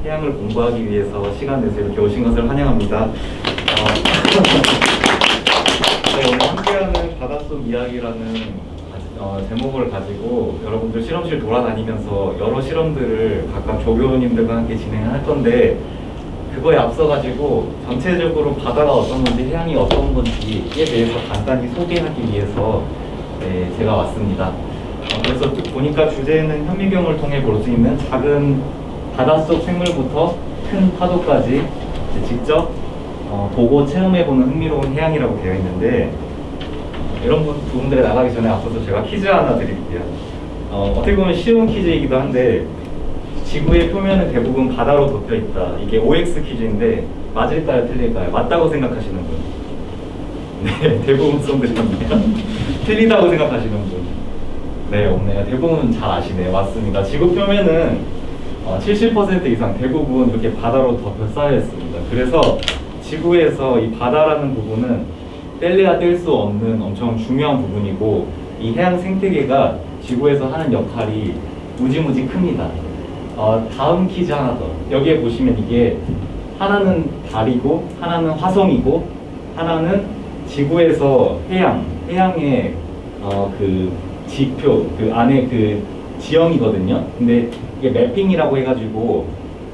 해양을 공부하기 위해서 시간 내서 이렇게 오신 것을 환영합니다. 네, 오늘 함께하는 바닷속 이야기라는 제목을 가지고 여러분들 실험실 돌아다니면서 여러 실험들을 각각 조교님들과 함께 진행할 건데, 그거에 앞서가지고 전체적으로 바다가 어떤 건지 해양이 어떤 건지에 대해서 간단히 소개하기 위해서 제가 왔습니다. 그래서 보니까 주제는 현미경을 통해 볼 수 있는 작은 바닷속 생물부터 큰 파도까지 직접 보고 체험해보는 흥미로운 해양이라고 되어 있는데, 이런 부분들에 나가기 전에 앞서서 제가 퀴즈 하나 드릴게요. 어떻게 보면 쉬운 퀴즈이기도 한데, 지구의 표면은 대부분 바다로 덮여 있다. 이게 OX 퀴즈인데 맞을까요, 틀릴까요? 맞다고 생각하시는 분? 네, 대부분 손들었네요. 틀리다고 생각하시는 분? 네, 없네요. 대부분 잘 아시네요. 맞습니다. 지구 표면은 70% 이상 대부분 이렇게 바다로 덮여 쌓여 있습니다. 그래서 지구에서 이 바다라는 부분은 뗄래야 뗄 수 없는 엄청 중요한 부분이고, 이 해양 생태계가 지구에서 하는 역할이 무지무지 큽니다. 다음 퀴즈 하나 더. 여기에 보시면 이게 하나는 달이고 하나는 화성이고 하나는 지구에서 해양의 그 지표, 그 안에 그 지형이거든요. 근데 이게 매핑이라고 해가지고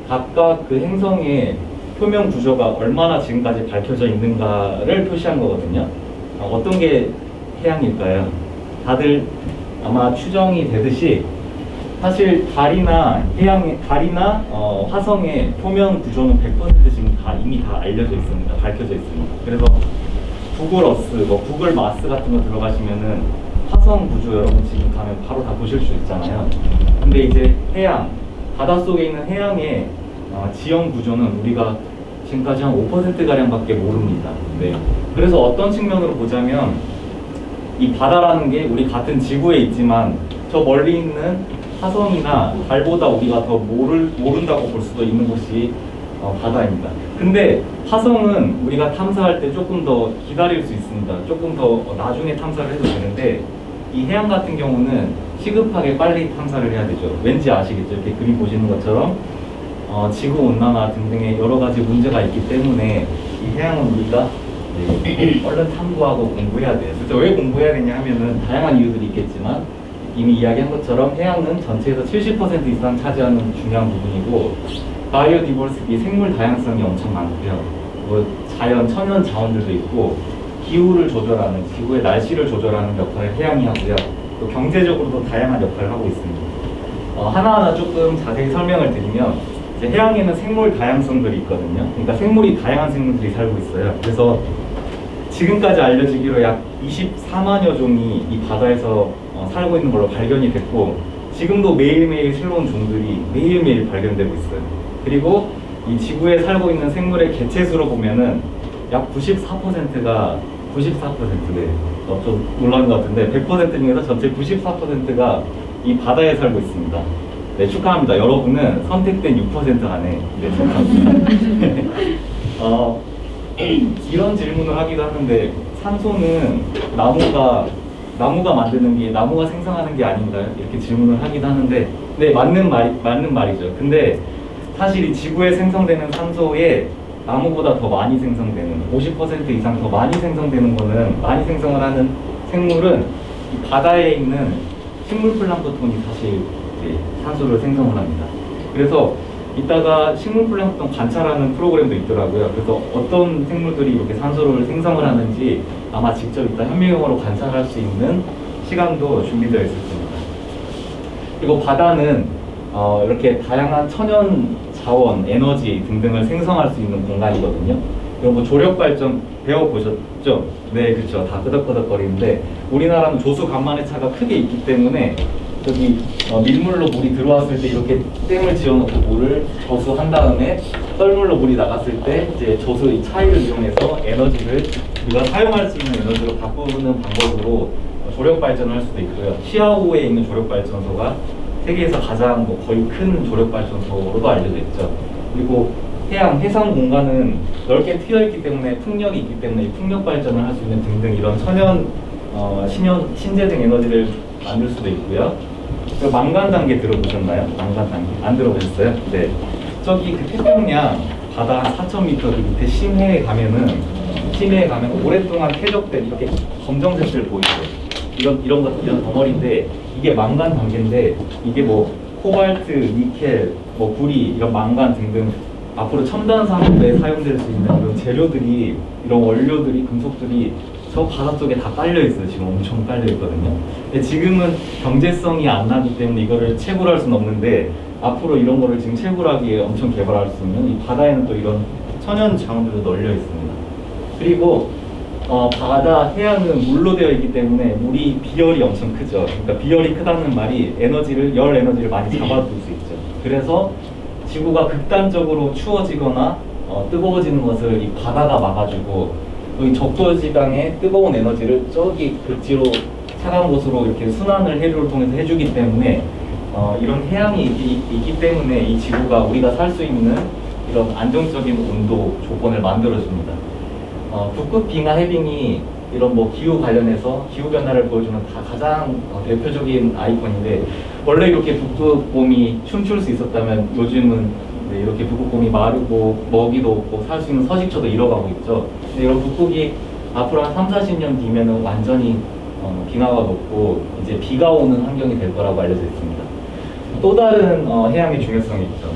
각각 그 행성의 표면 구조가 얼마나 지금까지 밝혀져 있는가를 표시한 거거든요. 어떤 게 해양일까요? 다들 아마 추정이 되듯이 사실 달이나 화성의 표면 구조는 100% 지금 이미 다 알려져 있습니다. 밝혀져 있습니다. 그래서 구글 어스, 구글 마스 같은 거 들어가시면은 화성 구조 여러분 지금 가면 바로 다 보실 수 있잖아요. 근데 이제 바닷속에 있는 해양의 지형 구조는 우리가 지금까지 한 5%가량밖에 모릅니다. 네. 그래서 어떤 측면으로 보자면 이 바다라는 게 우리 같은 지구에 있지만 저 멀리 있는 화성이나 달보다 우리가 더 모른다고 볼 수도 있는 곳이 바다입니다. 근데 화성은 우리가 탐사할 때 조금 더 기다릴 수 있습니다. 조금 더 나중에 탐사를 해도 되는데, 이 해양 같은 경우는 시급하게 빨리 탐사를 해야 되죠. 왠지 아시겠죠? 이렇게 그림 보시는 것처럼 지구온난화 등등의 여러 가지 문제가 있기 때문에 이 해양은 우리가 얼른 탐구하고 공부해야 돼요. 그래서 왜 공부해야 되냐 하면은 다양한 이유들이 있겠지만, 이미 이야기한 것처럼 해양은 전체에서 70% 이상 차지하는 중요한 부분이고, 바이오디버시티, 생물 다양성이 엄청 많고요. 천연 자원들도 있고, 기후를 조절하는, 지구의 날씨를 조절하는 역할을 해양이 하고요. 또 경제적으로도 다양한 역할을 하고 있습니다. 하나하나 조금 자세히 설명을 드리면, 이제 해양에는 생물 다양성들이 있거든요. 그러니까 다양한 생물들이 살고 있어요. 그래서 지금까지 알려지기로 약 24만여 종이 이 바다에서 살고 있는 걸로 발견이 됐고, 지금도 매일매일 새로운 종들이 매일매일 발견되고 있어요. 그리고 이 지구에 살고 있는 생물의 개체수로 보면은 약 94%가 좀 놀라운 것 같은데 100% 중에서 전체 94%가 이 바다에 살고 있습니다. 네, 축하합니다. 여러분은 선택된 6% 안에 속합니다. 이런 질문을 하기도 하는데, 산소는 나무가 만드는 게, 나무가 생성하는 게 아닌가요? 이렇게 질문을 하기도 하는데, 네, 맞는 말이죠. 근데 사실 이 지구에 생성되는 산소에 나무보다 더 많이 생성되는, 50% 이상 더 많이 생성되는 거는, 많이 생성을 하는 생물은 이 바다에 있는 식물 플랑크톤이 사실 산소를 생성을 합니다. 그래서 이따가 식물 플랑크톤 관찰하는 프로그램도 있더라고요. 그래서 어떤 생물들이 이렇게 산소를 생성을 하는지 아마 직접 이따 현미경으로 관찰할 수 있는 시간도 준비되어 있을 겁니다. 그리고 바다는 이렇게 다양한 천연 자원, 에너지 등등을 생성할 수 있는 공간이거든요. 그리고 조력 발전 배워보셨죠? 네, 그렇죠. 다 끄덕끄덕거리는데, 우리나라는 조수 간만의 차가 크게 있기 때문에 저기 밀물로 물이 들어왔을 때 이렇게 댐을 지어놓고 물을 저수한 다음에 썰물로 물이 나갔을 때 이제 저수 이 차이를 이용해서 에너지를 우리가 사용할 수 있는 에너지로 바꾸는 방법으로 조력 발전을 할 수도 있고요. 시아오에 있는 조력 발전소가 세계에서 가장 거의 큰 조력 발전소로도 알려져 있죠. 그리고 해상 공간은 넓게 트여 있기 때문에 풍력이 있기 때문에 풍력 발전을 할 수 있는 등등 이런 천연 신재생 에너지를 만들 수도 있고요. 망간 단계 들어보셨나요? 망간 단계 안 들어보셨어요? 네. 저기 그 태평양 바다 한 4,000m 그 밑에 심해에 가면 오랫동안 퇴적된 이렇게 검정색들 보이죠? 이런 덩어리인데 이게 망간 단계인데 이게 뭐 코발트, 니켈, 뭐 구리, 이런 망간 등등 앞으로 첨단 산업에 사용될 수 있는 이런 재료들이, 이런 원료들이, 금속들이 저 바닷속에 다 깔려 있어요. 지금 엄청 깔려 있거든요. 근데 지금은 경제성이 안 나기 때문에 이거를 채굴할 수는 없는데 앞으로 이런 거를 지금 채굴하기 위해 엄청 개발할 수 있는, 이 바다에는 또 이런 천연 자원들도 널려 있습니다. 그리고 바다, 해양은 물로 되어 있기 때문에 물이 비열이 엄청 크죠. 그러니까 비열이 크다는 말이 열 에너지를 많이 잡아둘 수 있죠. 그래서 지구가 극단적으로 추워지거나 뜨거워지는 것을 이 바다가 막아주고, 또 이 적도 지방의 뜨거운 에너지를 저기 극지로 차가운 곳으로 이렇게 순환을 해류를 통해서 해주기 때문에 이런 해양이 있기 때문에 이 지구가 우리가 살 수 있는 이런 안정적인 온도 조건을 만들어줍니다. 북극 빙하 해빙이 이런 뭐 기후 관련해서 기후 변화를 보여주는 가장 대표적인 아이콘인데, 원래 이렇게 북극곰이 춤출 수 있었다면 요즘은 이렇게 북극곰이 마르고 먹이도 없고 살 수 있는 서식처도 잃어가고 있죠. 근데 이런 북극이 앞으로 한 30-40년 뒤면은 완전히 빙하가 녹고 이제 비가 오는 환경이 될 거라고 알려져 있습니다. 또 다른 해양의 중요성이 있죠.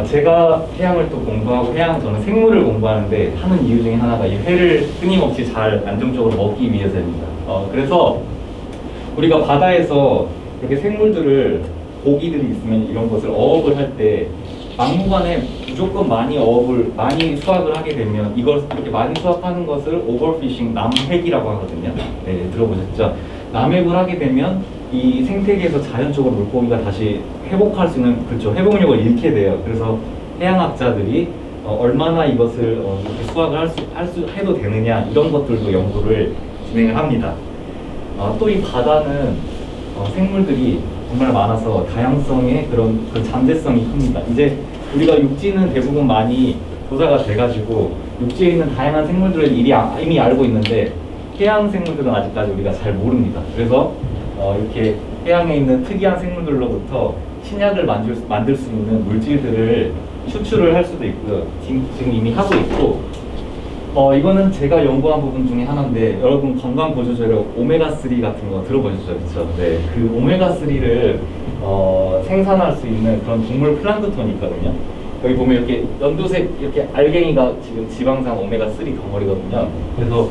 제가 해양을 또 공부하고 저는 생물을 공부하는데 하는 이유 중에 하나가 이 회를 끊임없이 잘 안정적으로 먹기 위해서입니다. 그래서 우리가 바다에서 이렇게 생물들을, 고기들이 있으면 이런 것을 어업을 할 때 막무가내 무조건 많이 수확을 하게 되면 이걸 이렇게 많이 수확하는 것을 오버피싱, 남획이라고 하거든요. 네, 들어보셨죠? 남획을 하게 되면 이 생태계에서 자연적으로 물고기가 다시 회복할 수 있는, 그렇죠, 회복력을 잃게 돼요. 그래서 해양학자들이 얼마나 이것을 이렇게 수확을 해도 되느냐, 이런 것들도 연구를 진행을 합니다. 또 이 바다는 생물들이 정말 많아서 다양성의 그런 잠재성이 큽니다. 이제 우리가 육지는 대부분 많이 조사가 돼가지고 육지에 있는 다양한 생물들을 이미 알고 있는데 해양 생물들은 아직까지 우리가 잘 모릅니다. 그래서 이렇게 해양에 있는 특이한 생물들로부터 신약을 만들 수 있는 물질들을 추출을 할 수도 있고요. 지금 이미 하고 있고, 이거는 제가 연구한 부분 중에 하나인데, 여러분 건강 보조 재료 오메가3 같은 거 들어보셨죠? 그렇죠? 네, 그 오메가3를 생산할 수 있는 그런 동물 플랑크톤이 있거든요. 여기 보면 이렇게 연두색 이렇게 알갱이가 지금 지방산 오메가3 덩어리거든요. 그래서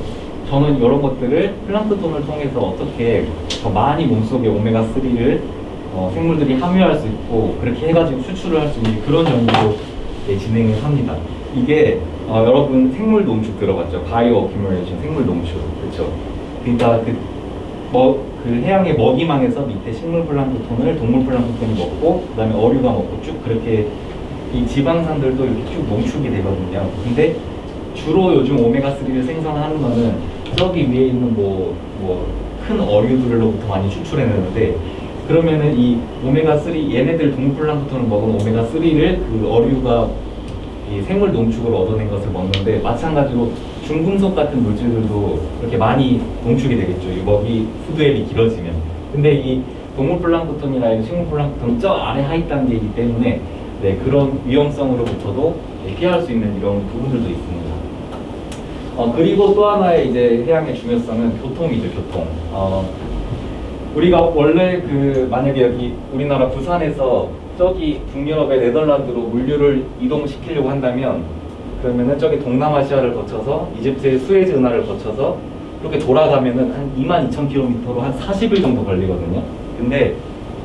저는 이런 것들을 플랑크톤을 통해서 어떻게 더 많이 몸속에 오메가3를 생물들이 함유할 수 있고 그렇게 해가지고 수출을 할 수 있는 그런 연구도 진행을 합니다. 이게 여러분 생물 농축 들어봤죠? 바이오 어큐뮬레이션, 생물 농축, 그렇죠? 그러니까 그 해양의 먹이망에서 밑에 식물 플랑크톤을 동물 플랑크톤이 먹고 그다음에 어류가 먹고 쭉 그렇게 이 지방산들도 이렇게 쭉 농축이 되거든요. 근데 주로 요즘 오메가3를 생산하는 거는 저기 위에 있는 큰 어류들로부터 많이 추출해내는데, 그러면은 이 오메가3 얘네들 동물 플랑크톤을 먹은 오메가3를 그 어류가 이 생물 농축으로 얻어낸 것을 먹는데, 마찬가지로 중금속 같은 물질들도 이렇게 많이 농축이 되겠죠. 이 먹이 푸드앱이 길어지면. 근데 이 동물 플랑크톤이나 식물 플랑크톤은 저 아래 하위 단계이기 때문에 그런 위험성으로부터도 피할 수 있는 이런 부분들도 있습니다. 그리고 또 하나의 이제 해양의 중요성은 교통이죠, 교통. 우리가 원래 만약에 여기 우리나라 부산에서 저기 북유럽의 네덜란드로 물류를 이동시키려고 한다면, 그러면은 저기 동남아시아를 거쳐서 이집트의 수에즈 운하를 거쳐서 이렇게 돌아가면은 한 22,000km로 한 40일 정도 걸리거든요. 근데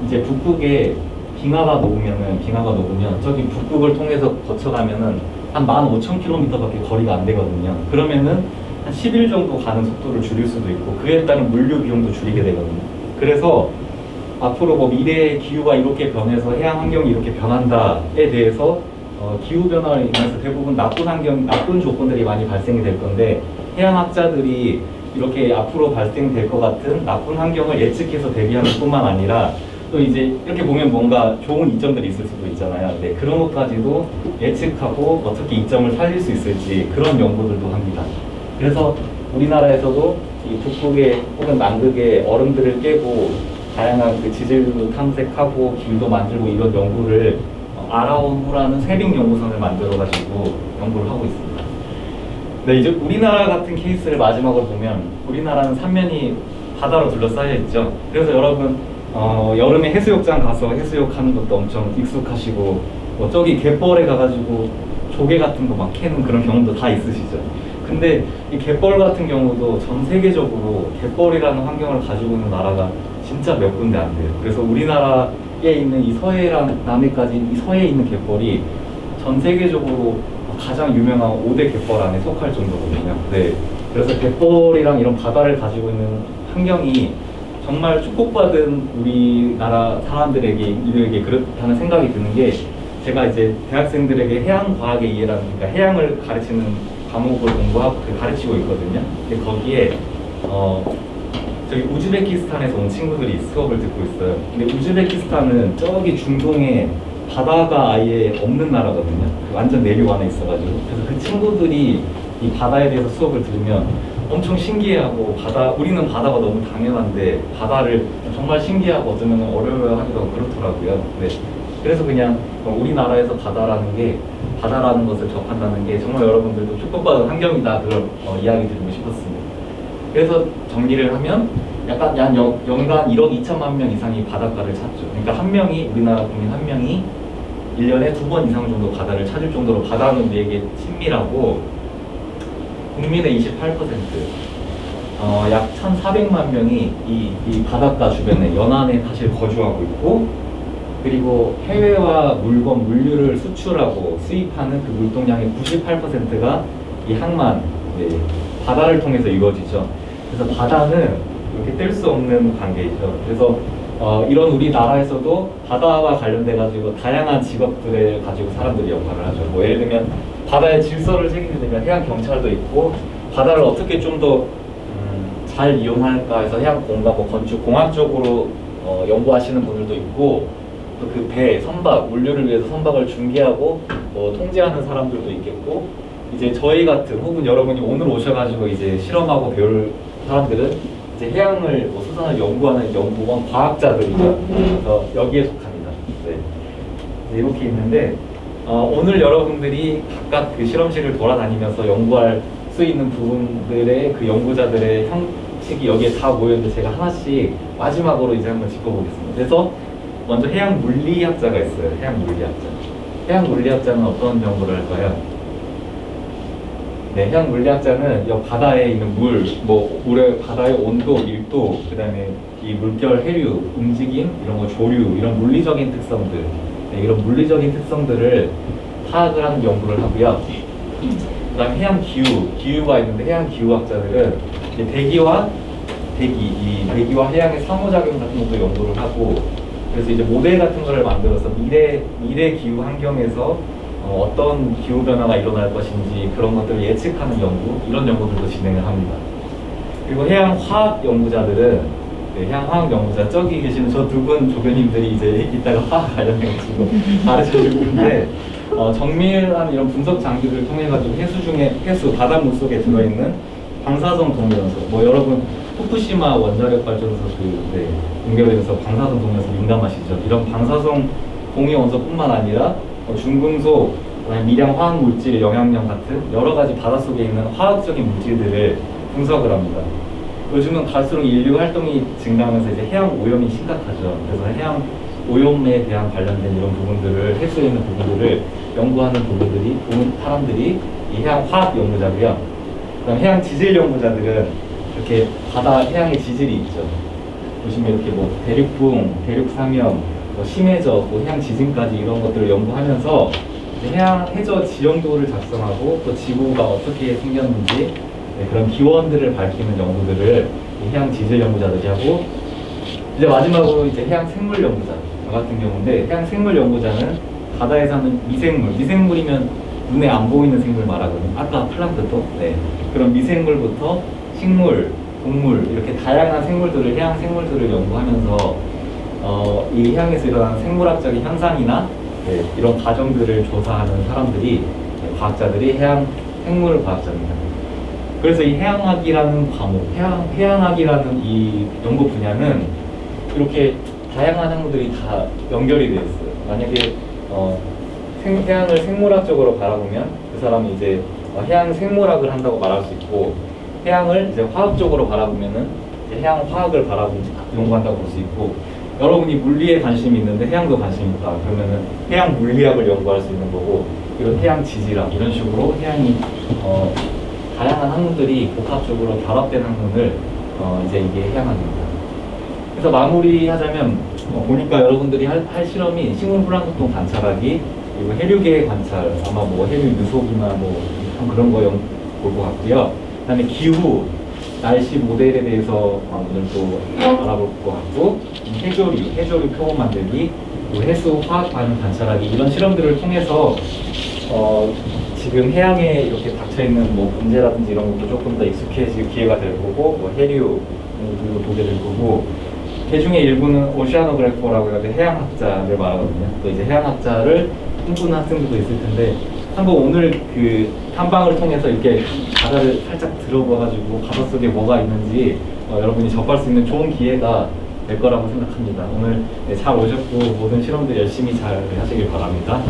이제 북극에 빙하가 녹으면 저기 북극을 통해서 거쳐가면은 한 15,000km밖에 거리가 안 되거든요. 그러면은 한 10일 정도 가는 속도를 줄일 수도 있고 그에 따른 물류 비용도 줄이게 되거든요. 그래서 앞으로 미래의 기후가 이렇게 변해서 해양 환경이 이렇게 변한다에 대해서 기후 변화로 인해서 대부분 나쁜 조건들이 많이 발생이 될 건데, 해양학자들이 이렇게 앞으로 발생될 것 같은 나쁜 환경을 예측해서 대비하는 뿐만 아니라 또 이제 이렇게 보면 뭔가 좋은 이점들이 있을 수도 있잖아요. 네, 그런 것까지도 예측하고 어떻게 이점을 살릴 수 있을지 그런 연구들도 합니다. 그래서 우리나라에서도 이 북극의 혹은 남극의 얼음들을 깨고 다양한 지질도 탐색하고 길도 만들고 이런 연구를 알아온 후라는 세빙 연구선을 만들어가지고 연구를 하고 있습니다. 네, 이제 우리나라 같은 케이스를 마지막으로 보면 우리나라는 삼면이 바다로 둘러싸여 있죠. 그래서 여러분 여름에 해수욕장 가서 해수욕하는 것도 엄청 익숙하시고 뭐 저기 갯벌에 가가지고 조개 같은 거 막 캐는 그런 경험도 다 있으시죠. 근데 이 갯벌 같은 경우도 전 세계적으로 갯벌이라는 환경을 가지고 있는 나라가 진짜 몇 군데 안 돼요. 그래서 우리나라에 있는 이 서해랑 남해까지 이 서해에 있는 갯벌이 전 세계적으로 가장 유명한 5대 갯벌 안에 속할 정도거든요. 네. 그래서 갯벌이랑 이런 바다를 가지고 있는 환경이 정말 축복받은 우리나라 사람들에게 이들에게 그렇다는 생각이 드는 게 제가 이제 대학생들에게 해양과학의 이해라는 그러니까 해양을 가르치는 과목을 공부하고 가르치고 있거든요. 근데 거기에 저기 우즈베키스탄에서 온 친구들이 수업을 듣고 있어요. 근데 우즈베키스탄은 저기 중동에 바다가 아예 없는 나라거든요. 완전 내륙 안에 있어가지고 그래서 그 친구들이 이 바다에 대해서 수업을 들으면 엄청 신기해하고 우리는 바다가 너무 당연한데 바다를 정말 신기하고 어쩌면 어려워하기도 하고 그렇더라고요. 네. 그래서 그냥 우리나라에서 바다라는 것을 접한다는 게 정말 여러분들도 축복받은 환경이다 그런 이야기 드리고 싶었습니다. 그래서 정리를 하면 약간 연간 1억 2천만 명 이상이 바닷가를 찾죠. 그러니까 우리나라 국민 한 명이 1년에 2번 이상 정도 바다를 찾을 정도로 바다는 우리에게 친밀하고 국민의 28%, 약 1,400만 명이 이 바닷가 주변에 연안에 사실 거주하고 있고 그리고 해외와 물류를 수출하고 수입하는 그 물동량의 98%가 이 항만, 네, 바다를 통해서 이루어지죠. 그래서 바다는 이렇게 뗄 수 없는 관계이죠. 그래서 이런 우리나라에서도 바다와 관련돼 가지고 다양한 직업들을 가지고 사람들이 역할을 하죠. 뭐 예를 들면 바다의 질서를 책임지게 되면 해양 경찰도 있고 바다를 어떻게 좀 더 잘 이용할까 해서 해양 공간, 뭐 건축, 공학 쪽으로 연구하시는 분들도 있고 또 그 배, 선박, 물류를 위해서 선박을 중개하고 통제하는 사람들도 있겠고 이제 저희 같은 혹은 여러분이 오늘 오셔가지고 이제 실험하고 배울 사람들은 이제 해양을 수산을 연구하는 연구원 과학자들이죠. 그래서 여기에 속합니다. 네. 이렇게 있는데 오늘 여러분들이 각각 그 실험실을 돌아다니면서 연구할 수 있는 부분들의 그 연구자들의 형식이 여기에 다 모여있는데 제가 하나씩 마지막으로 이제 한번 짚어보겠습니다. 그래서 먼저 해양 물리학자가 있어요. 해양 물리학자. 해양 물리학자는 어떤 연구를 할까요? 네, 해양 물리학자는 이 바다에 있는 물의 바다의 온도, 밀도, 그 다음에 이 물결, 해류, 움직임, 이런 거 조류, 이런 물리적인 특성들, 네, 이런 물리적인 특성들을 파악을 하는 연구를 하고요. 그 다음 해양 기후가 있는데 해양 기후학자들은 대기와 해양의 상호작용 같은 것도 연구를 하고 그래서 이제 모델 같은 거를 만들어서 미래 기후 환경에서 어떤 기후 변화가 일어날 것인지 그런 것들을 예측하는 연구, 이런 연구들도 진행을 합니다. 그리고 해양 화학 연구자들은 해양 화학 연구자 저기 계시는 저 두 분 조교님들이 이제 이따가 화학 관련해가지고 가르쳐줄 건데 정밀한 이런 분석 장비를 통해 가지고 해수 바닷물 속에 들어있는 방사성 동위원소, 뭐 여러분 후쿠시마 원자력 발전소 붕괴되면서 방사성 동위원소 민감하시죠. 이런 방사성 동위원소뿐만 아니라 중금속, 미량 화학 물질, 영양염 같은 여러 가지 바닷속에 있는 화학적인 물질들을 분석을 합니다. 요즘은 갈수록 인류 활동이 증가하면서 이제 해양 오염이 심각하죠. 그래서 해양 오염에 대한 관련된 이런 부분들을 해수에 있는 부분들을 연구하는 사람들이 이 해양 화학 연구자고요. 그다음 해양 지질 연구자들은 이렇게 해양의 지질이 있죠. 보시면 이렇게 뭐 대륙붕, 대륙상염, 심해저, 해양 지진까지 이런 것들을 연구하면서 해양 해저 지형도를 작성하고 또 지구가 어떻게 생겼는지 그런 기원들을 밝히는 연구들을 해양 지질 연구자들이 하고 이제 마지막으로 이제 해양 생물 연구자 같은 경우인데 해양 생물 연구자는 바다에 사는 미생물이면 눈에 안 보이는 생물 말하거든요. 아까 플랑크톤, 그런 미생물부터 식물, 동물 이렇게 다양한 생물들을 해양 생물들을 연구하면서 이 해양에서 일어나는 생물학적인 현상이나 이런 과정들을 조사하는 과학자들이 해양 생물 과학자입니다. 그래서 이 해양학이라는 과목, 해양학이라는 이 연구 분야는 이렇게 다양한 학문들이 다 연결이 되어 있어요. 만약에 해양을 생물학적으로 바라보면 그 사람이 이제 해양 생물학을 한다고 말할 수 있고, 해양을 이제 화학적으로 바라보면은 이제 해양 화학을 연구한다고 볼 수 있고, 여러분이 물리에 관심이 있는데 해양도 관심이 있다 그러면은 해양 물리학을 연구할 수 있는 거고, 이런 해양 지질학 이런 식으로 해양이 다양한 학문들이 복합적으로 결합된 학문을 이제 이게 해양학입니다. 그래서 마무리하자면 보니까 여러분들이 할 실험이 식물 플랑크톤 관찰하기, 그리고 해류계 관찰, 아마 뭐 해류 유속이나 뭐 그런 거 볼 것 같고요. 그다음에 기후, 날씨 모델에 대해서 오늘 또 알아볼 것 같고, 해조류 표본 만들기, 그리고 해수 화학 반응 관찰하기, 이런 실험들을 통해서 지금 해양에 이렇게 닥쳐 있는 뭐 문제라든지 이런 것도 조금 더 익숙해질 기회가 될 거고, 뭐 해류도 보게 될 거고, 그 중에 일부는 오시아노그래퍼라고 해가지고 해양학자를 말하거든요. 또 이제 해양학자를 꿈꾸는 학생들도 있을 텐데, 한번 오늘 그 탐방을 통해서 이렇게 바다를 살짝 들어봐가지고 바닷속에 뭐가 있는지 여러분이 접할 수 있는 좋은 기회가 될 거라고 생각합니다. 오늘 잘 오셨고 모든 실험들 열심히 잘 하시길 바랍니다.